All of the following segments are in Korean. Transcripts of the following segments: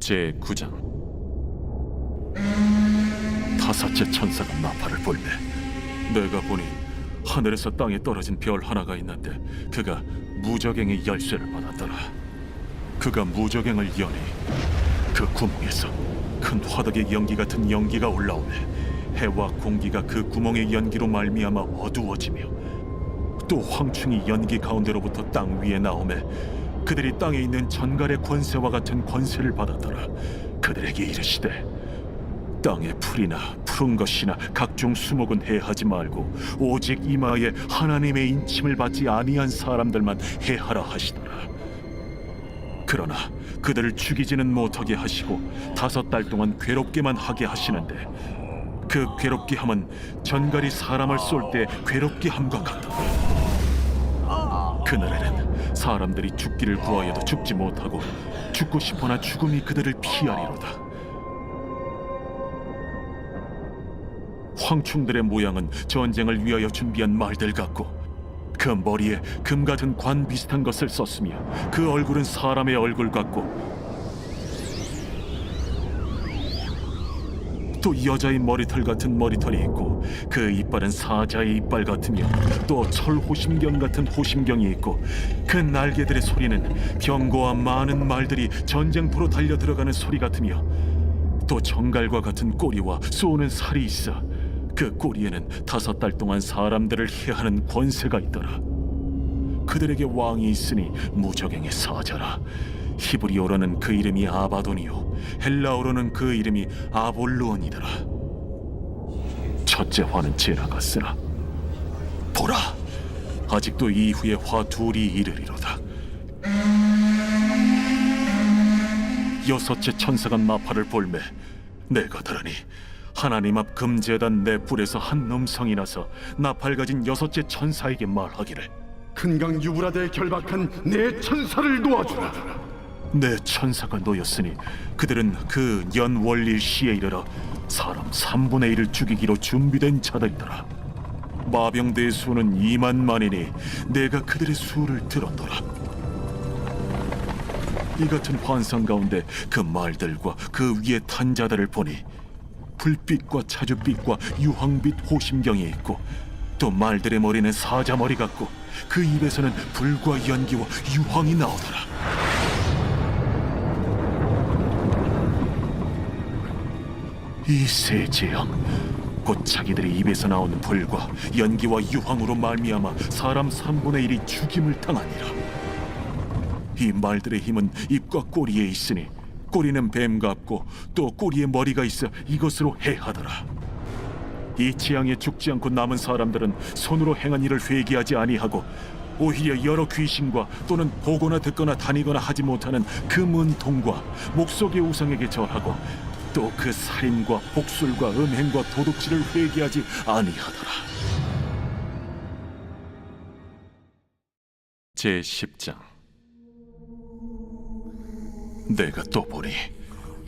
제9장. 다섯째 천사가 나팔을 불매 내가 보니 하늘에서 땅에 떨어진 별 하나가 있는데 그가 무저갱의 열쇠를 받았더라. 그가 무저갱을 여니 그 구멍에서 큰 화덕의 연기 같은 연기가 올라오매 해와 공기가 그 구멍의 연기로 말미암아 어두워지며 또 황충이 연기 가운데로부터 땅 위에 나오매 그들이 땅에 있는 전갈의 권세와 같은 권세를 받았더라. 그들에게 이르시되 땅의 풀이나 푸른 것이나 각종 수목은 해하지 말고 오직 이마에 하나님의 인침을 받지 아니한 사람들만 해하라 하시더라. 그러나 그들을 죽이지는 못하게 하시고 5달 동안 괴롭게만 하게 하시는데 그 괴롭게 함은 전갈이 사람을 쏠 때 괴롭게 함과 같더라. 그날에는 사람들이 죽기를 구하여도 죽지 못하고 죽고 싶으나 죽음이 그들을 피하리로다. 황충들의 모양은 전쟁을 위하여 준비한 말들 같고 그 머리에 금 같은 관 비슷한 것을 썼으며 그 얼굴은 사람의 얼굴 같고 또 여자의 머리털 같은 머리털이 있고 그 이빨은 사자의 이빨 같으며 또 철호심경 같은 호심경이 있고 그 날개들의 소리는 병거와 많은 말들이 전쟁터로 달려 들어가는 소리 같으며 또 정갈과 같은 꼬리와 쏘는 살이 있어 그 꼬리에는 5달 동안 사람들을 해하는 권세가 있더라. 그들에게 왕이 있으니 무저갱의 사자라. 히브리어로는 그 이름이 아바돈이요 헬라어로는 그 이름이 아볼루온이더라. 첫째 화는 지나갔으나 보라, 아직도 이후에 화 둘이 이르리로다. 여섯째 천사가 나팔을 불매 내가 들으니 하나님 앞 금제단 내 뿔에서 한 음성이 나서 나팔 가진 여섯째 천사에게 말하기를 큰 강 유브라데에 결박한 내 천사를 놓아주라. 내 천사가 놓였으니 그들은 그 연월일 시에 이르러 사람 3분의 1을 죽이기로 준비된 자들이더라. 마병대의 수는 2만만이니 내가 그들의 수를 들었더라. 이 같은 환상 가운데 그 말들과 그 위에 탄 자들을 보니 불빛과 차주빛과 유황빛 호심경이 있고 또 말들의 머리는 사자 머리 같고 그 입에서는 불과 연기와 유황이 나오더라. 이 세 재앙 곧 자기들의 입에서 나오는 불과 연기와 유황으로 말미암아 사람 3분의 1이 죽임을 당하니라. 이 말들의 힘은 입과 꼬리에 있으니 꼬리는 뱀 같고 또 꼬리에 머리가 있어 이것으로 해하더라. 이 재앙에 죽지 않고 남은 사람들은 손으로 행한 일을 회개하지 아니하고 오히려 여러 귀신과 또는 보거나 듣거나 다니거나 하지 못하는 그 문통과 목석의 우상에게 절하고 또 그 살인과 복술과 음행과 도둑질을 회개하지 아니하더라. 제10장. 내가 또 보니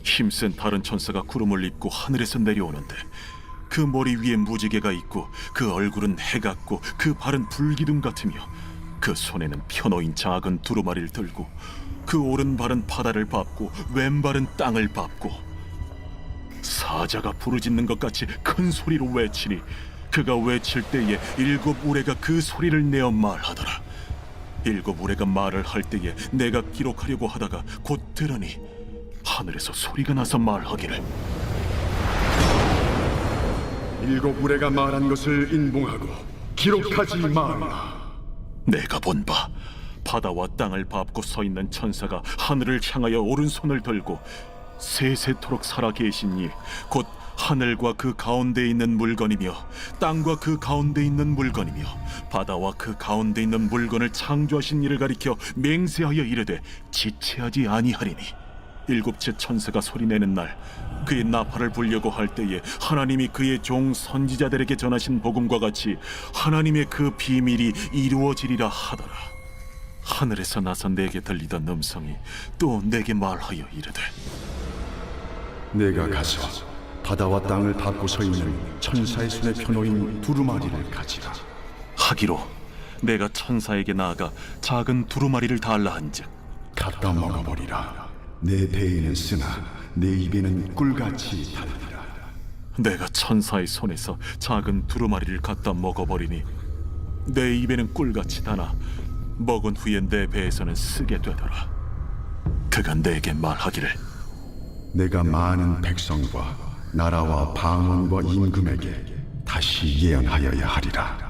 힘센 다른 천사가 구름을 입고 하늘에서 내려오는데 그 머리 위에 무지개가 있고 그 얼굴은 해 같고 그 발은 불기둥 같으며 그 손에는 펴놓인 작은 두루마리를 들고 그 오른발은 바다를 밟고 왼발은 땅을 밟고 사자가 부르짖는 것 같이 큰 소리로 외치니 그가 외칠 때에 7 우레가 그 소리를 내어 말하더라. 7 우레가 말을 할 때에 내가 기록하려고 하다가 곧 들으니 하늘에서 소리가 나서 말하기를 7 우레가 말한 것을 인봉하고 기록하지 말라. 내가 본 바 바다와 땅을 밟고 서 있는 천사가 하늘을 향하여 오른손을 들고 세세토록 살아 계신 이 곧 하늘과 그 가운데 있는 물건이며 땅과 그 가운데 있는 물건이며 바다와 그 가운데 있는 물건을 창조하신 이를 가리켜 맹세하여 이르되 지체하지 아니하리니 7째 천사가 소리내는 날 그의 나팔을 불려고 할 때에 하나님이 그의 종 선지자들에게 전하신 복음과 같이 하나님의 그 비밀이 이루어지리라 하더라. 하늘에서 나서 내게 들리던 음성이 또 내게 말하여 이르되 내가 가서 바다와 땅을 밟고 서 있는 천사의 손에 펴놓인 두루마리를 가지라. 하기로 내가 천사에게 나아가 작은 두루마리를 달라 한즉 갖다 먹어버리라. 내 배에는 쓰나 내 입에는 꿀같이 달리라. 내가 천사의 손에서 작은 두루마리를 갖다 먹어버리니 내 입에는 꿀같이 다나 먹은 후에 내 배에서는 쓰게 되더라. 그가 내게 말하기를 내가 많은 백성과 나라와 방언과 임금에게 다시 예언하여야 하리라.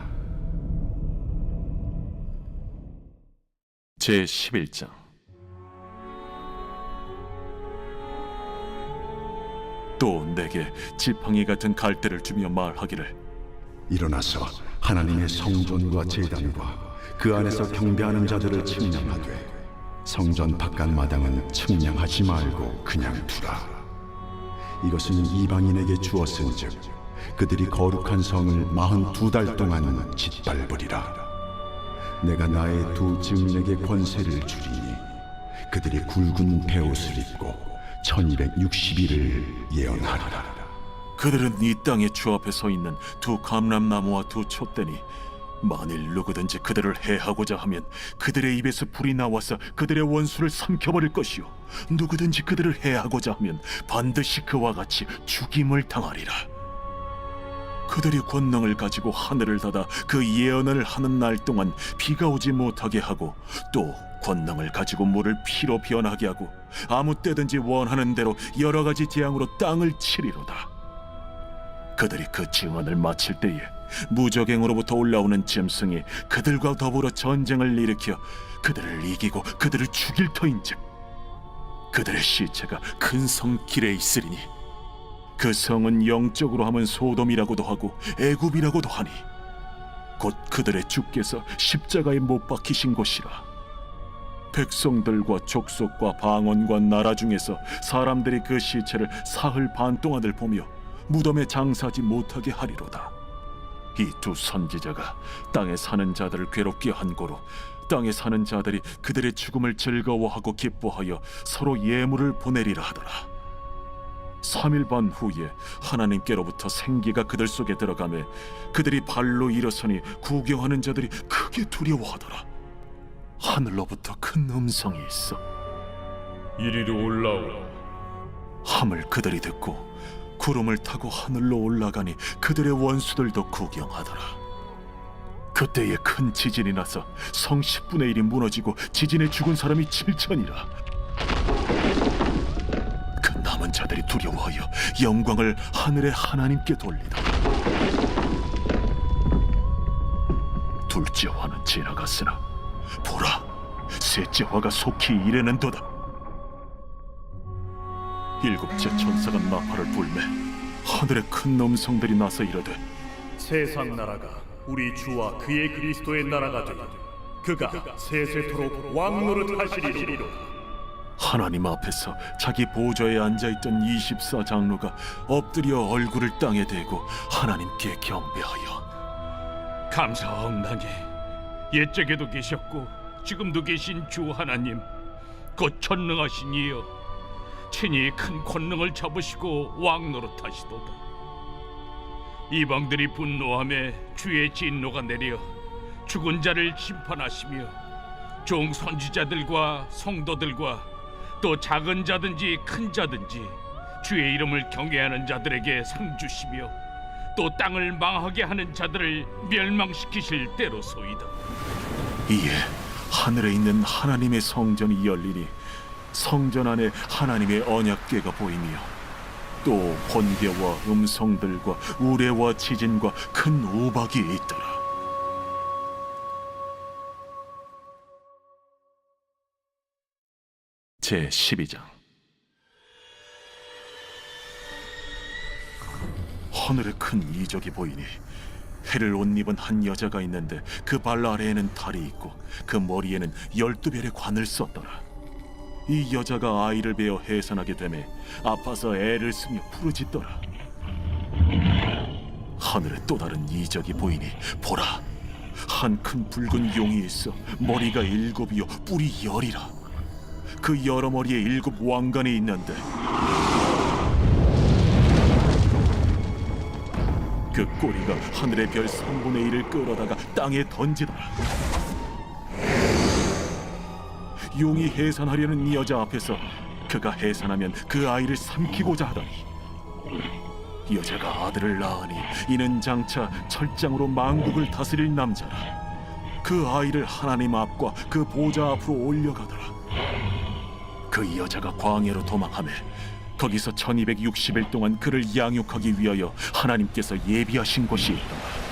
제11장. 또 내게 지팡이 같은 갈대를 주며 말하기를 일어나서 하나님의 성전과 제단과 그 안에서 경배하는 자들을 측량하되 성전 바깥 마당은 측량하지 말고 그냥 두라. 이것은 이방인에게 주었은즉 그들이 거룩한 성을 42달 동안 짓밟으리라. 내가 나의 두 증인에게 권세를 주리니 그들이 굵은 베옷을 입고 1260일을 예언하리라. 그들은 이 땅의 주 앞에 서 있는 두 감람나무와 두 촛대니 만일 누구든지 그들을 해하고자 하면 그들의 입에서 불이 나와서 그들의 원수를 삼켜버릴 것이요 누구든지 그들을 해하고자 하면 반드시 그와 같이 죽임을 당하리라. 그들이 권능을 가지고 하늘을 닫아 그 예언을 하는 날 동안 비가 오지 못하게 하고 또 권능을 가지고 물을 피로 변하게 하고 아무 때든지 원하는 대로 여러 가지 재앙으로 땅을 치리로다. 그들이 그 증언을 마칠 때에 무적행으로부터 올라오는 짐승이 그들과 더불어 전쟁을 일으켜 그들을 이기고 그들을 죽일 터인즉 그들의 시체가 큰 성 길에 있으리니 그 성은 영적으로 하면 소돔이라고도 하고 애굽이라고도 하니 곧 그들의 주께서 십자가에 못 박히신 곳이라. 백성들과 족속과 방언과 나라 중에서 사람들이 그 시체를 사흘 반 동안을 보며 무덤에 장사하지 못하게 하리로다. 이 두 선지자가 땅에 사는 자들을 괴롭게 한 고로 땅에 사는 자들이 그들의 죽음을 즐거워하고 기뻐하여 서로 예물을 보내리라 하더라. 3일 반 후에 하나님께로부터 생기가 그들 속에 들어가매 그들이 발로 일어서니 구경하는 자들이 크게 두려워하더라. 하늘로부터 큰 음성이 있어 이리로 올라오라. 함을 그들이 듣고 구름을 타고 하늘로 올라가니 그들의 원수들도 구경하더라. 그때에 큰 지진이 나서 성 10분의 1이 무너지고 지진에 죽은 사람이 7천이라. 그 남은 자들이 두려워하여 영광을 하늘의 하나님께 돌리더라. 둘째 화는 지나갔으나 보라, 셋째 화가 속히 이르는도다. 일곱째 천사가 나팔을 불매 하늘에 큰 음성들이 나서 이르되 세상 나라가 우리 주와 그의 그리스도의 나라가 되니 그가 세세토록 왕노릇 하시리로다. 하나님 앞에서 자기 보좌에 앉아있던 24장로가 엎드려 얼굴을 땅에 대고 하나님께 경배하여 감사하옵나니 옛적에도 계셨고 지금도 계신 주 하나님 곧 전능하신 이여 친히 큰 권능을 잡으시고 왕노릇하시도다. 이방들이 분노하며 주의 진노가 내려 죽은 자를 심판하시며 종 선지자들과 성도들과 또 작은 자든지 큰 자든지 주의 이름을 경외하는 자들에게 상 주시며 또 땅을 망하게 하는 자들을 멸망시키실 때로소이다. 이에 하늘에 있는 하나님의 성전이 열리니 성전 안에 하나님의 언약궤가 보이며 또 번개와 음성들과 우레와 지진과 큰 우박이 있더라. 제12장. 하늘에 큰 이적이 보이니 해를 옷 입은 한 여자가 있는데 그 발 아래에는 달이 있고 그 머리에는 12별의 관을 썼더라. 이 여자가 아이를 베어 해산하게 되매 아파서 애를 쓰며 부르짖더라. 하늘에 또 다른 이적이 보이니 보라, 한 큰 붉은 용이 있어 머리가 7이요 뿔이 10이라. 그 여러 머리에 7 왕관이 있는데 그 꼬리가 하늘의 별 3분의 1을 끌어다가 땅에 던지더라. 용이 해산하려는 이 여자 앞에서 그가 해산하면 그 아이를 삼키고자 하더니 여자가 아들을 낳으니 이는 장차 철장으로 만국을 다스릴 남자라. 그 아이를 하나님 앞과 그 보좌 앞으로 올려가더라. 그 여자가 광야로 도망하며 거기서 1260일 동안 그를 양육하기 위하여 하나님께서 예비하신 곳이 있더라.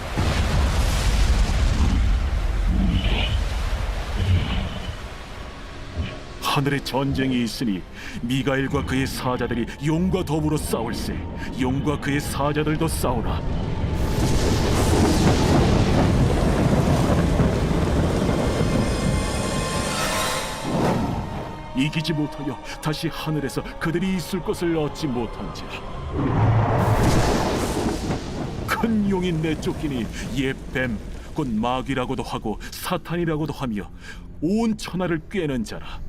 하늘에 전쟁이 있으니 미가엘과 그의 사자들이 용과 더불어 싸울세. 용과 그의 사자들도 싸우나 이기지 못하여 다시 하늘에서 그들이 있을 것을 얻지 못한지라. 큰 용이 내쫓기니 옛 뱀 곧 마귀라고도 하고 사탄이라고도 하며 온 천하를 꿰는 자라.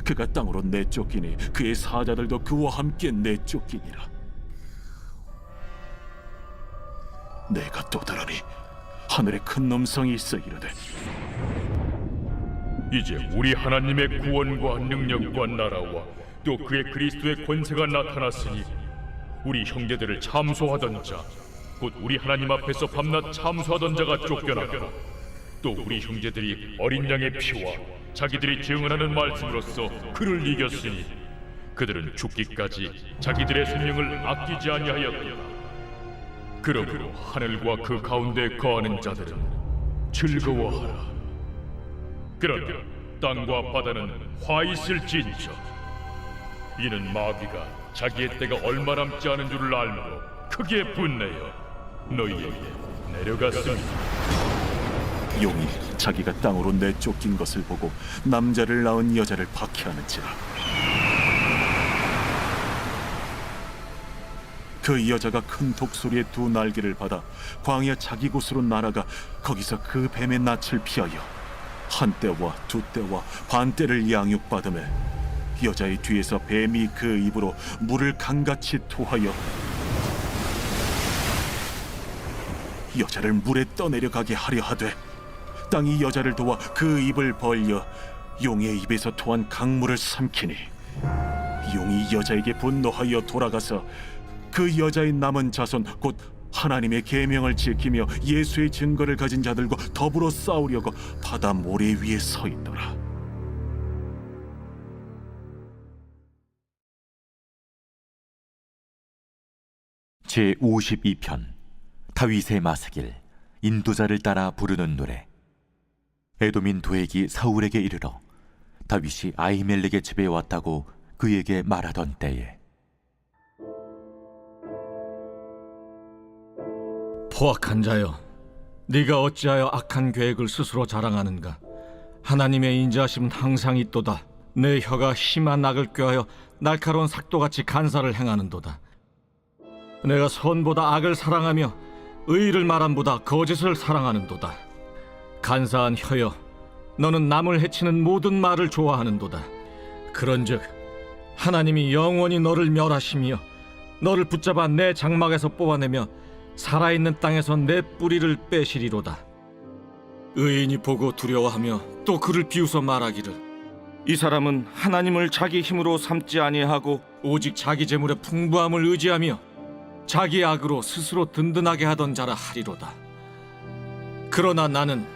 그가 땅으로 내쫓기니 그의 사자들도 그와 함께 내쫓기니라. 내가 또 들으니 하늘에 큰 음성이 있어 이르되 이제 우리 하나님의 구원과 능력과 나라와 또 그의 그리스도의 권세가 나타났으니 우리 형제들을 참소하던 자, 곧 우리 하나님 앞에서 밤낮 참소하던 자가 쫓겨났고 또 우리 형제들이 어린 양의 피와 자기들이 증언하는 말씀으로써 그를 이겼으니 그들은 죽기까지 자기들의 생명을 아끼지 아니하였다. 그러므로 하늘과 그 가운데 거하는 자들은 즐거워하라. 그러나 땅과 바다는 화 있을진저 이는 마귀가 자기의 때가 얼마 남지 않은 줄을 알므로 크게 분내어 너희에게 내려갔습니다. 용이 자기가 땅으로 내쫓긴 것을 보고 남자를 낳은 여자를 박해하는지라. 그 여자가 큰 독소리의 두 날개를 받아 광야 자기 곳으로 날아가 거기서 그 뱀의 낯을 피하여 한 때와 두 때와 반 때를 양육받으며 여자의 뒤에서 뱀이 그 입으로 물을 강같이 토하여 여자를 물에 떠내려가게 하려 하되 땅이 여자를 도와 그 입을 벌려 용의 입에서 토한 강물을 삼키니 용이 여자에게 분노하여 돌아가서 그 여자의 남은 자손 곧 하나님의 계명을 지키며 예수의 증거를 가진 자들과 더불어 싸우려고 바다 모래 위에 서 있더라. 제52편 다윗의 마스길 인도자를 따라 부르는 노래. 에돔인 도액이 사울에게 이르러 다윗이 아히멜렉의 집에 왔다고 그에게 말하던 때에 포악한 자여, 네가 어찌하여 악한 계획을 스스로 자랑하는가? 하나님의 인자하심은 항상 있도다. 내 혀가 심한 악을 꾀하여 날카로운 삭도같이 간사를 행하는도다. 내가 선보다 악을 사랑하며 의를 말함보다 거짓을 사랑하는도다. 간사한 혀여, 너는 남을 해치는 모든 말을 좋아하는도다. 그런즉 하나님이 영원히 너를 멸하시며 너를 붙잡아 내 장막에서 뽑아내며 살아있는 땅에서 내 뿌리를 빼시리로다. 의인이 보고 두려워하며 또 그를 비웃어 말하기를 이 사람은 하나님을 자기 힘으로 삼지 아니하고 오직 자기 재물의 풍부함을 의지하며 자기 악으로 스스로 든든하게 하던 자라 하리로다. 그러나 나는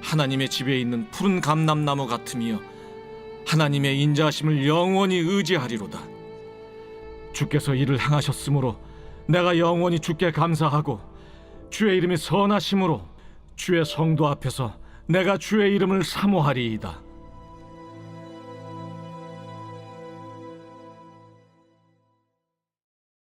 하나님의 집에 있는 푸른 감람나무 같으며 하나님의 인자하심을 영원히 의지하리로다. 주께서 이를 행하셨으므로 내가 영원히 주께 감사하고 주의 이름이 선하심으로 주의 성도 앞에서 내가 주의 이름을 사모하리이다.